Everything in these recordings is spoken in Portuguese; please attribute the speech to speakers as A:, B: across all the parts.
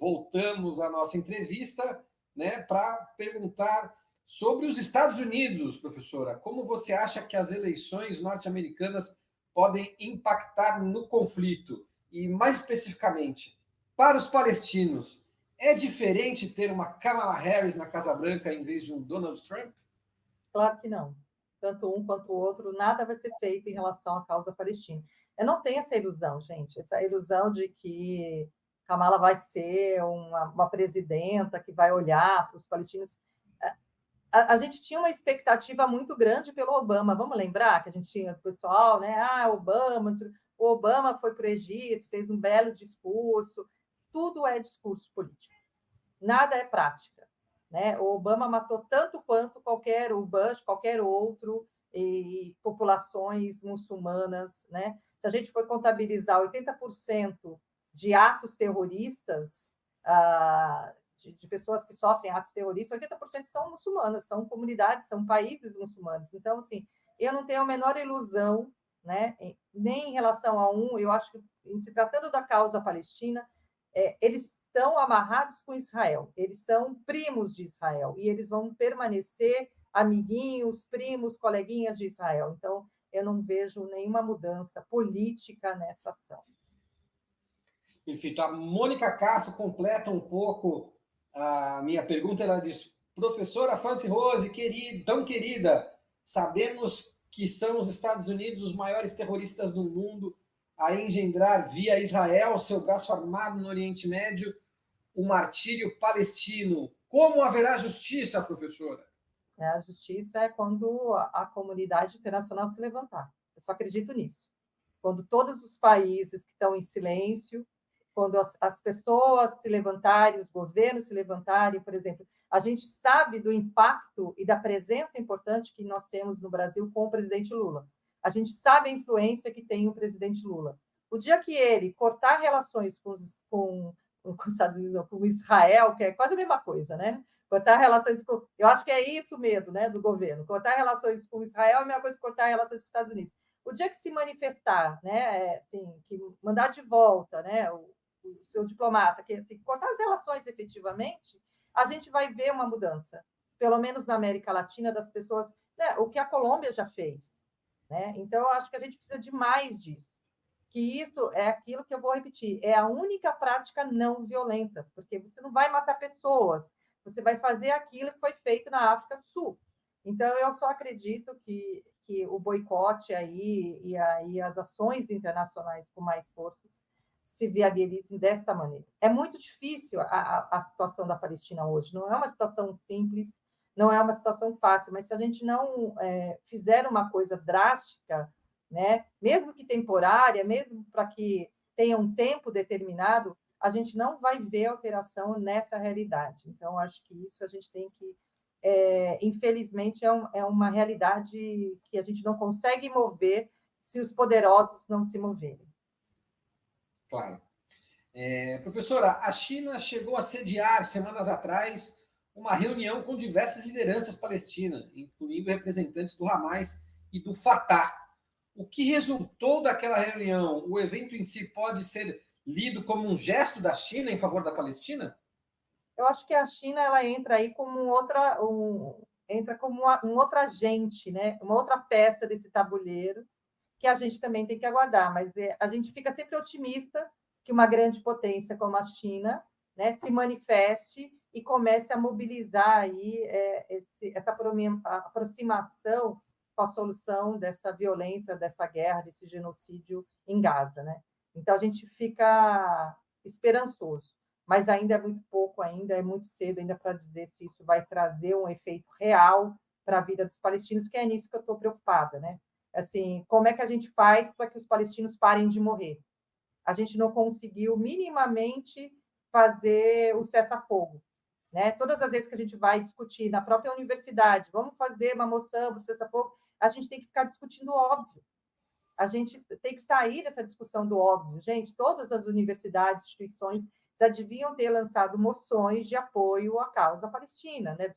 A: voltamos à nossa entrevista, né, para perguntar sobre os Estados Unidos, professora. Como você acha que as eleições norte-americanas podem impactar no conflito? E, mais especificamente, para os palestinos, é diferente ter uma Kamala Harris na Casa Branca em vez de um Donald Trump?
B: Claro que não. Tanto um quanto o outro, nada vai ser feito em relação à causa palestina. Eu não tenho essa ilusão, gente, essa ilusão de que Kamala vai ser uma presidenta que vai olhar para os palestinos. A gente tinha uma expectativa muito grande pelo Obama. Vamos lembrar que a gente tinha o pessoal, né? Obama, o Obama foi para o Egito, fez um belo discurso. Tudo é discurso político, nada é prática. Né? O Obama matou tanto quanto o Bush, qualquer outro, e populações muçulmanas. Né? Se a gente for contabilizar 80% de atos terroristas, de pessoas que sofrem atos terroristas, 80% são muçulmanas, são comunidades, são países muçulmanos. Então, assim, eu não tenho a menor ilusão, né? Nem em relação a eu acho que, em se tratando da causa palestina, eles estão amarrados com Israel, eles são primos de Israel, e eles vão permanecer amiguinhos, primos, coleguinhas de Israel. Então, eu não vejo nenhuma mudança política nessa ação.
A: Perfeito. A Mônica Castro completa um pouco a minha pergunta. Ela diz: professora Fancy Rose, tão querida, sabemos que são os Estados Unidos os maiores terroristas do mundo a engendrar via Israel, seu braço armado no Oriente Médio, o martírio palestino. Como haverá justiça, professora?
B: A justiça é quando a comunidade internacional se levantar. Eu só acredito nisso. Quando todos os países que estão em silêncio, quando as pessoas se levantarem, os governos se levantarem, por exemplo, a gente sabe do impacto e da presença importante que nós temos no Brasil com o presidente Lula. A gente sabe a influência que tem o presidente Lula. O dia que ele cortar relações com os Estados Unidos, com Israel, que é quase a mesma coisa, né? Cortar relações com. Eu acho que é isso o medo, né, do governo. Cortar relações com Israel é a mesma coisa que cortar relações com os Estados Unidos. O dia que se manifestar, né, assim, que mandar de volta, né, o seu diplomata, que assim, cortar as relações efetivamente, a gente vai ver uma mudança, pelo menos na América Latina, das pessoas, né, o que a Colômbia já fez. Né? Então, eu acho que a gente precisa de mais disso. Que isso é aquilo que eu vou repetir, é a única prática não violenta, porque você não vai matar pessoas, você vai fazer aquilo que foi feito na África do Sul. Então, eu só acredito que o boicote aí e aí as ações internacionais com mais forças se viabilizem desta maneira. É muito difícil a situação da Palestina hoje, não é uma situação simples, não é uma situação fácil, mas se a gente não fizer uma coisa drástica, né, mesmo que temporária, mesmo para que tenha um tempo determinado, a gente não vai ver alteração nessa realidade. Então, acho que isso a gente tem que infelizmente, é uma realidade que a gente não consegue mover se os poderosos não se moverem.
A: Claro. Professora, a China chegou a sediar, semanas atrás, uma reunião com diversas lideranças palestinas, incluindo representantes do Hamas e do Fatah. O que resultou daquela reunião? O evento em si pode ser lido como um gesto da China em favor da Palestina?
B: Eu acho que a China ela entra aí como entra como um outro agente, né? Uma outra peça desse tabuleiro que a gente também tem que aguardar, mas a gente fica sempre otimista que uma grande potência como a China, né, se manifeste e comece a mobilizar aí essa aproximação com a solução dessa violência, dessa guerra, desse genocídio em Gaza, né? Então a gente fica esperançoso, mas ainda é muito pouco, ainda é muito cedo ainda para dizer se isso vai trazer um efeito real para a vida dos palestinos, que é nisso que eu estou preocupada, né? Assim, como é que a gente faz para que os palestinos parem de morrer? A gente não conseguiu minimamente fazer o cessar-fogo. Né? Todas as vezes que a gente vai discutir na própria universidade, vamos fazer uma moção para o cessar-fogo, a gente tem que ficar discutindo o óbvio. A gente tem que sair dessa discussão do óbvio. Gente, todas as universidades, instituições, já deviam ter lançado moções de apoio à causa palestina, né?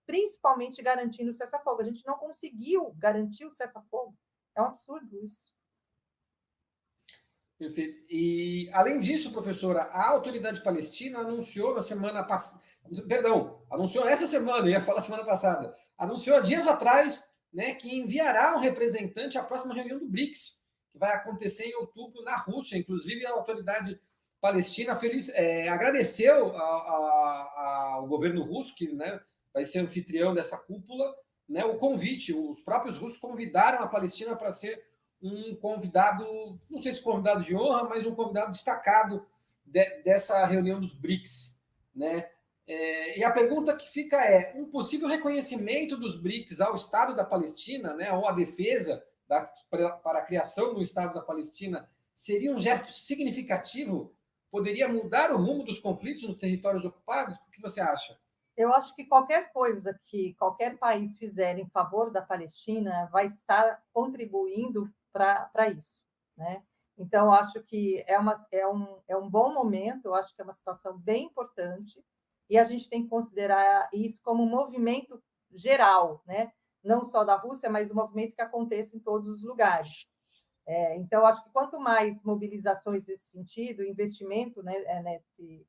B: Principalmente garantindo o cessar-fogo. A gente não conseguiu garantir o cessar-fogo. É um absurdo isso.
A: Perfeito. E, além disso, professora, a autoridade palestina anunciou na semana passada, perdão, anunciou essa semana, ia falar semana passada, anunciou há dias atrás, né, que enviará um representante à próxima reunião do BRICS, que vai acontecer em outubro na Rússia. Inclusive, a autoridade palestina agradeceu ao governo russo, que, né, vai ser anfitrião dessa cúpula, né, o convite. Os próprios russos convidaram a Palestina para ser um convidado, não sei se convidado de honra, mas um convidado destacado dessa reunião dos BRICS, né? E a pergunta que fica é: um possível reconhecimento dos BRICS ao Estado da Palestina, né, ou a defesa para a criação do Estado da Palestina, seria um gesto significativo? Poderia mudar o rumo dos conflitos nos territórios ocupados? O que você acha?
B: Eu acho que qualquer coisa que qualquer país fizer em favor da Palestina vai estar contribuindo para isso, né? Então, acho que é um bom momento, eu acho que é uma situação bem importante, e a gente tem que considerar isso como um movimento geral, né? Não só da Rússia, mas um movimento que aconteça em todos os lugares. Então, acho que quanto mais mobilizações nesse sentido, investimento, né,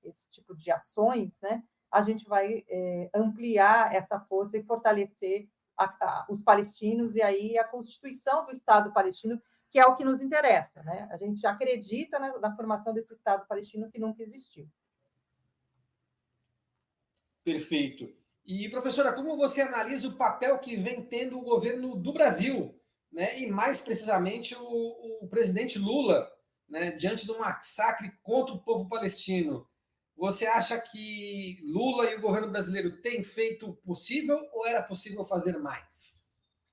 B: esse tipo de ações, né, a gente vai ampliar essa força e fortalecer os palestinos e aí a constituição do Estado palestino, que é o que nos interessa. Né? A gente acredita na formação desse Estado palestino que nunca existiu.
A: Perfeito. E, professora, como você analisa o papel que vem tendo o governo do Brasil, né, e mais precisamente o presidente Lula, né, diante de um massacre contra o povo palestino? Você acha que Lula e o governo brasileiro têm feito o possível ou era possível fazer mais?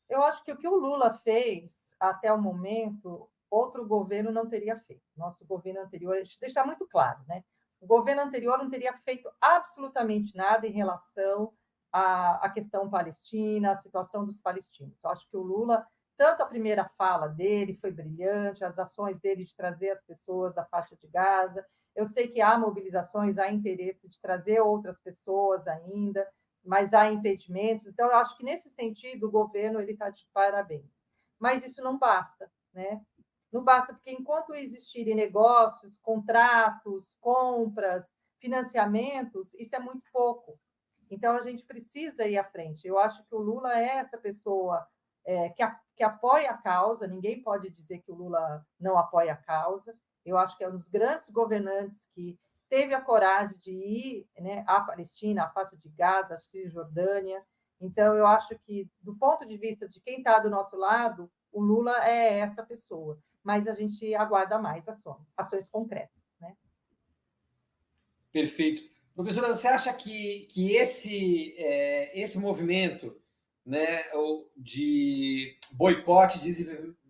B: Eu acho que o que o Lula fez até o momento, outro governo não teria feito. Nosso governo anterior, deixa deixar muito claro, né? O governo anterior não teria feito absolutamente nada em relação à questão palestina, à situação dos palestinos. Eu acho que o Lula, tanto a primeira fala dele foi brilhante, as ações dele de trazer as pessoas da faixa de Gaza. Eu sei que há mobilizações, há interesse de trazer outras pessoas ainda, mas há impedimentos. Então, eu acho que, nesse sentido, o governo está de parabéns. Mas isso não basta, né? Não basta, porque enquanto existirem negócios, contratos, compras, financiamentos, isso é muito pouco. Então, a gente precisa ir à frente. Eu acho que o Lula é essa pessoa que apoia a causa, ninguém pode dizer que o Lula não apoia a causa. Eu acho que é um dos grandes governantes que teve a coragem de ir, né, à Palestina, à faixa de Gaza, à Cisjordânia. Então, eu acho que, do ponto de vista de quem está do nosso lado, o Lula é essa pessoa. Mas a gente aguarda mais ações concretas. Né?
A: Perfeito. Professora, você acha que esse movimento, né, de boicote,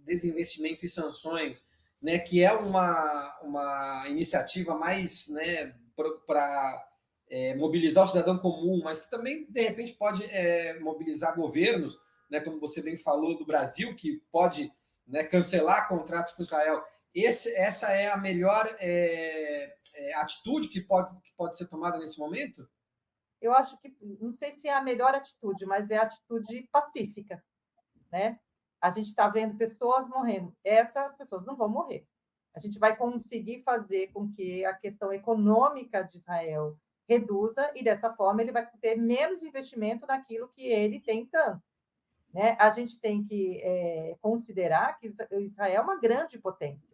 A: desinvestimento e sanções, né, que é uma iniciativa mais, né, para mobilizar o cidadão comum, mas que também, de repente, pode mobilizar governos, né, como você bem falou, do Brasil, que pode, né, cancelar contratos com Israel. Essa é a melhor atitude que pode ser tomada nesse momento?
B: Eu acho que, não sei se é a melhor atitude, mas é a atitude pacífica. Né? A gente está vendo pessoas morrendo. Essas pessoas não vão morrer. A gente vai conseguir fazer com que a questão econômica de Israel reduza e, dessa forma, ele vai ter menos investimento naquilo que ele tem tanto. Né? A gente tem que considerar que Israel é uma grande potência.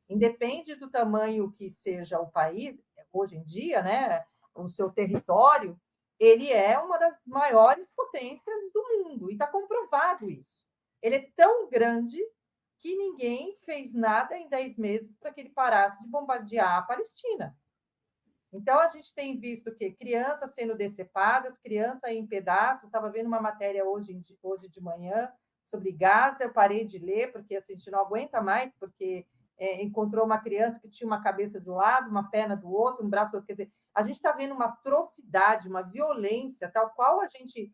B: Independe do tamanho que seja o país, hoje em dia, né, o seu território, ele é uma das maiores potências do mundo, e está comprovado isso. Ele é tão grande que ninguém fez nada em 10 meses para que ele parasse de bombardear a Palestina. Então, a gente tem visto que crianças sendo decepadas, criança em pedaços. Estava vendo uma matéria hoje de manhã sobre Gaza, eu parei de ler, porque assim, a gente não aguenta mais, porque encontrou uma criança que tinha uma cabeça de um lado, uma perna do outro, um braço do outro. Quer dizer, a gente está vendo uma atrocidade, uma violência, tal qual a gente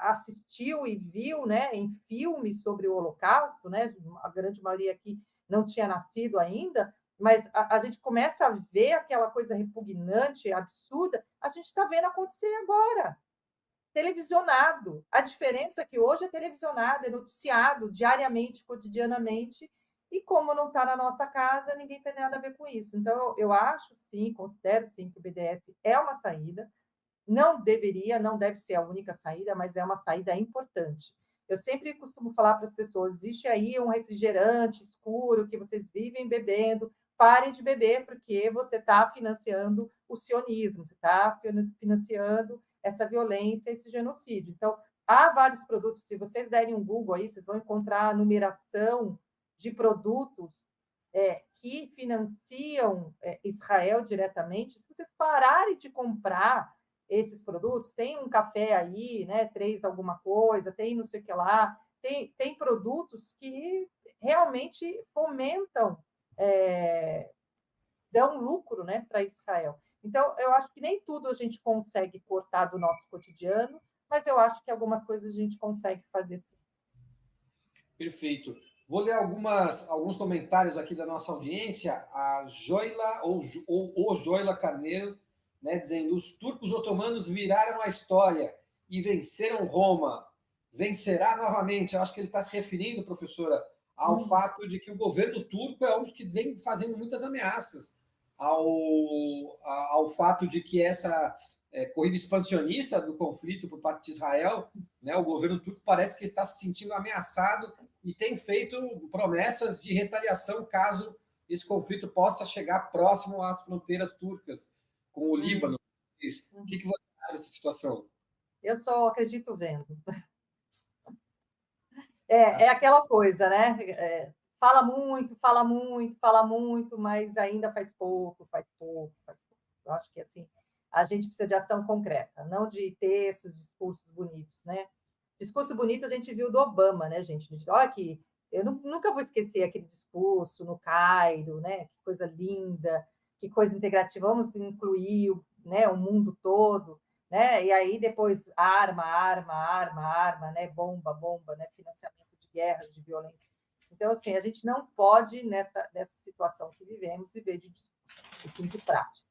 B: assistiu e viu, né, em filmes sobre o Holocausto, né? A grande maioria aqui não tinha nascido ainda, mas a gente começa a ver aquela coisa repugnante, absurda, a gente está vendo acontecer agora. Televisionado. A diferença é que hoje é televisionado, é noticiado diariamente, cotidianamente, e como não está na nossa casa, ninguém tem nada a ver com isso. Então, eu acho sim, considero sim que o BDS é uma saída, não deveria, não deve ser a única saída, mas é uma saída importante. Eu sempre costumo falar para as pessoas: existe aí um refrigerante escuro que vocês vivem bebendo, parem de beber, porque você está financiando o sionismo, você está financiando essa violência, esse genocídio. Então, há vários produtos, se vocês derem um Google aí, vocês vão encontrar a numeração de produtos que financiam Israel diretamente. Se vocês pararem de comprar esses produtos, tem um café aí, né, 3 alguma coisa, tem não sei o que lá, tem produtos que realmente fomentam, dão lucro, né, para Israel. Então, eu acho que nem tudo a gente consegue cortar do nosso cotidiano, mas eu acho que algumas coisas a gente consegue fazer sim.
A: Perfeito. Vou ler alguns comentários aqui da nossa audiência. A Joila, ou o Joila Carneiro, né, dizendo: os turcos otomanos viraram a história e venceram Roma. Vencerá novamente. Eu acho que ele está se referindo, professora, ao fato de que o governo turco é um dos que vem fazendo muitas ameaças ao fato de que essa corrida expansionista do conflito por parte de Israel, né, o governo turco parece que está se sentindo ameaçado e tem feito promessas de retaliação caso esse conflito possa chegar próximo às fronteiras turcas com o Líbano. O que você acha dessa situação?
B: Eu só acredito vendo. É aquela coisa, né? Fala muito, fala muito, fala muito, mas ainda faz pouco, faz pouco, faz pouco. Eu acho que assim, a gente precisa de ação concreta, não de textos, discursos bonitos, né? Discurso bonito a gente viu do Obama, né, gente? Olha que eu nunca vou esquecer aquele discurso no Cairo, né? Que coisa linda, que coisa integrativa. Vamos incluir, né, o mundo todo, né? E aí depois arma, arma, arma, arma, né? Bomba, bomba, né? Financiamento de guerra, de violência. Então, assim, a gente não pode, nessa situação que vivemos, viver de discurso, e sim de prática.